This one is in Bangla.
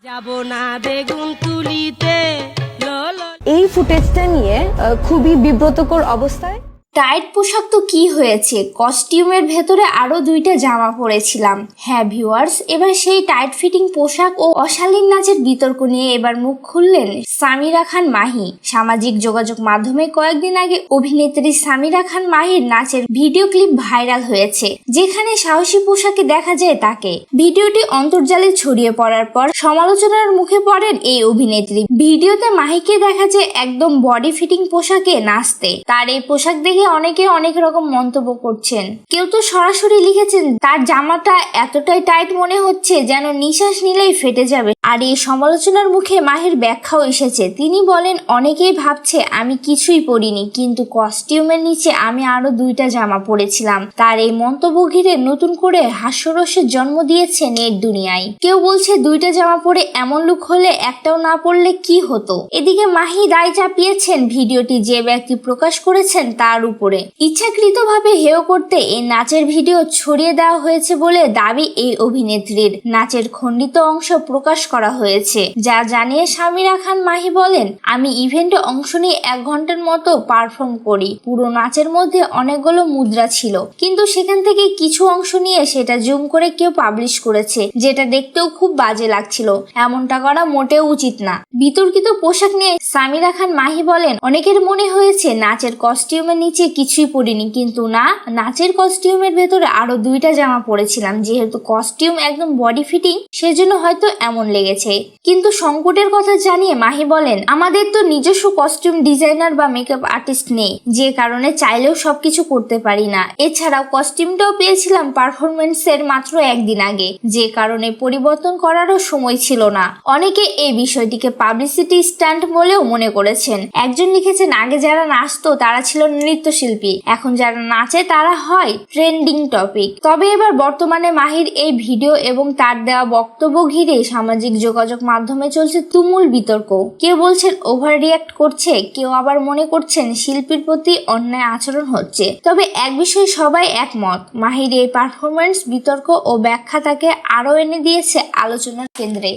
যাব না বেগুন তুলিতে এই ফুটেজটা নিয়ে খুবই বিব্রতকর অবস্থায়। টাইট পোশাক তো কি হয়েছে, কস্টিউমের ভেতরে আরো 2টা জামা পরেছিলাম। হ্যাঁ ভিউয়ার্স, এবার সেই টাইট ফিটিং পোশাক ও অশালীন নাচের বিতর্ক নিয়ে এবার মুখ খুললেন সামিরা খান মাহি। সামাজিক যোগাযোগ মাধ্যমে কয়েকদিন আগে অভিনেত্রী সামিরা খান মাহির নাচের ভিডিও ক্লিপ ভাইরাল হয়েছে, যেখানে সাহসী পোশাকে দেখা যায় তাকে। ভিডিওটি অন্তর্জালে ছড়িয়ে পড়ার পর সমালোচনার মুখে পড়েন এই অভিনেত্রী। ভিডিওতে মাহিকে দেখা যায় একদম বডি ফিটিং পোশাকে নাচতে। তার এই পোশাক দেখে অনেকে অনেক রকম মন্তব্য করছেন। কেউ তো সরাসরি লিখেছেন তার জামাটা এতটাই টাইট মনে হচ্ছে যেন নিঃশ্বাস নিলেই ফেটে যাবে। আর এই সমালোচনার মুখে মাহির ব্যাখ্যাও এসেছে। তিনি বলেন, অনেকেই ভাবছে আমি কিছুই পরিনি, কিন্তু কস্টিউমের নিচে আমি আরো 2টা জামা পরেছিলাম। তার এই মন্তব্য ঘিরে নতুন করে হাস্যরসের জন্ম দিয়েছে নেট দুনিয়ায়। কেউ বলছে 2টা জামা পরে এমন লুক হলে একটাও না পরলে কি হতো। এদিকে মাহি দায় চাপিয়েছেন ভিডিওটি যে ব্যক্তি প্রকাশ করেছেন তার উপরে। ইচ্ছাকৃতভাবে হেয় করতে এই নাচের ভিডিও ছড়িয়ে দেওয়া হয়েছে বলে দাবি এই অভিনেত্রীর। নাচের খণ্ডিত অংশ প্রকাশ করা হয়েছে, যা জানিয়ে সামিরা খান মাহি বলেন, আমি ইভেন্টে অংশ নিয়ে 1 ঘন্টার মতো পারফর্ম করি। পুরো নাচের মধ্যে অনেকগুলো মুদ্রা ছিল, কিন্তু সেখান থেকে কিছু অংশ নিয়ে সেটা জুম করে কেউ পাবলিশ করেছে, যেটা দেখতেও খুব বাজে লাগছিল। এমনটা করা মোটেও উচিত না। বিতর্কিত পোশাক নিয়ে সামিরা খান মাহি বলেন, অনেকের মনে হয়েছে নাচের কস্টিউমের নিচে কিছুই পরিনি, কিন্তু না, নাচের কস্টিউমের ভেতরে আরো 2টা জামা পরেছিলাম। যেহেতু কস্টিউম একদম বডি ফিটিং, সেজন্য হয়তো এমন লেগেছে। কিন্তু সংকটের কথা জানিয়ে মাহি বলেন, আমাদের তো নিজস্ব কস্টিউম ডিজাইনার বা মেকআপ আর্টিস্ট নেই, যে কারণে চাইলেও সবকিছু করতে পারি না। এছাড়াও কস্টিউমটাও পেয়েছিলাম পারফরমেন্সের মাত্র 1 দিন আগে, যে কারণে পরিবর্তন করারও সময় ছিল না। অনেকে এই বিষয়টিকে পাবলিসিটি স্টান্ট বলেও মনে করেছেন। একজন লিখেছেন, আগে যারা নাচতো তারা ছিল নৃত্যশিল্পী, এখন যারা নাচে তারা হয় ট্রেন্ডিং টপিক। তবে এবার বর্তমানে মাহির এই ভিডিও এবং তার দেওয়া বক্তব্য ঘিরে সামাজিক যোগাযোগ মাধ্যমে চলছে তুমুল বিতর্ক। কেউ বলছেন ওভার রিয়াক্ট করছে, কেউ আবার মনে করছেন শিল্পীর প্রতি অন্যায় আচরণ হচ্ছে। তবে এক বিষয়ে সবাই একমত, মাহির এই পারফরমেন্স, বিতর্ক ও ব্যাখ্যা তাকে আরো এনে দিয়েছে আলোচনার কেন্দ্রে।